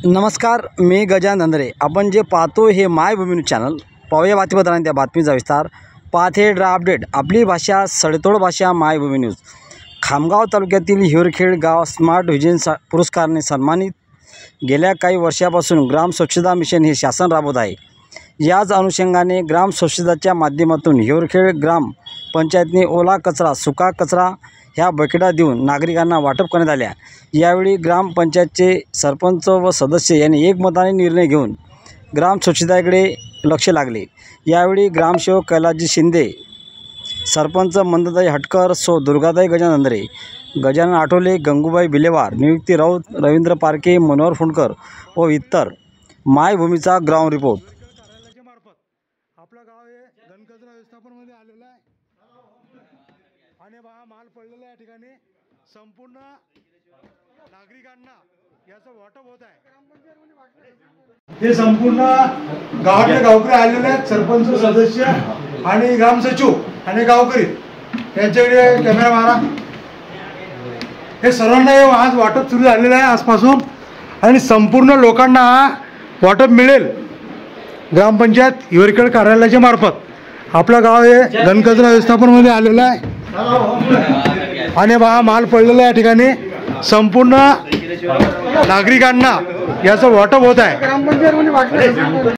नमस्कार, मी गजानन धंदरे. आपण जे पाहतो हे मायभूमी न्यूज चॅनल. पाहूया बातमीपत्रांनी त्या बातमीचा विस्तार. पाहते ड्रा अपडेट. आपली भाषा, सडेतोड भाषा, मायभूमी न्यूज. खामगाव तालुक्यातील हिवरखेड गाव स्मार्ट व्हिजन पुरस्काराने सन्मानित. गेल्या काही वर्षापासून ग्राम स्वच्छता मिशन हे शासन राबवत आहे. याच अनुषंगाने ग्राम स्वच्छताच्या माध्यमातून हिवरखेड ग्राम पंचायतने ओला कचरा, सुका कचरा ह्या बकेटा देऊन नागरिकांना वाटप करण्यात आल्या. यावेळी ग्रामपंचायतचे सरपंच व सदस्य यांनी एकमताने निर्णय घेऊन ग्राम स्वच्छतेकडे लक्ष लागले. यावेळी ग्रामसेवक कैलासजी शिंदे, सरपंच मंदाताई हटकर, दुर्गाताई गजानन धंदरे, गजानन आठवले, गंगूबाई बिलेवार, नियुक्ती राऊत, रवींद्र पारखे, मनोहर फुंडकर व इतर. मायभूमीचा ग्राउंड रिपोर्ट. आपलं गाव हे घनकचरा व्यवस्थापनामध्ये आलेलं आहे आणि माल पडलेला या ठिकाणी संपूर्ण नागरिकांना याचं वाटप होत आहे. हे संपूर्ण गावातले गावकरी आलेले आहेत, सरपंच, सदस्य आणि ग्रामसचिव आणि गावकरी यांच्याकडे कॅमेरा मारा. हे सर्वांना आज वाटप सुरू झालेलं आहे आजपासून आणि संपूर्ण लोकांना वाटप मिळेल ग्रामपंचायत हिवरखेड कार्यालयाच्या मार्फत. आपलं गाव हे घनकचरा व्यवस्थापनामध्ये आलेलं आहे आणि माल पडलेला या ठिकाणी संपूर्ण नागरिकांना याचं वाटप होत आहे.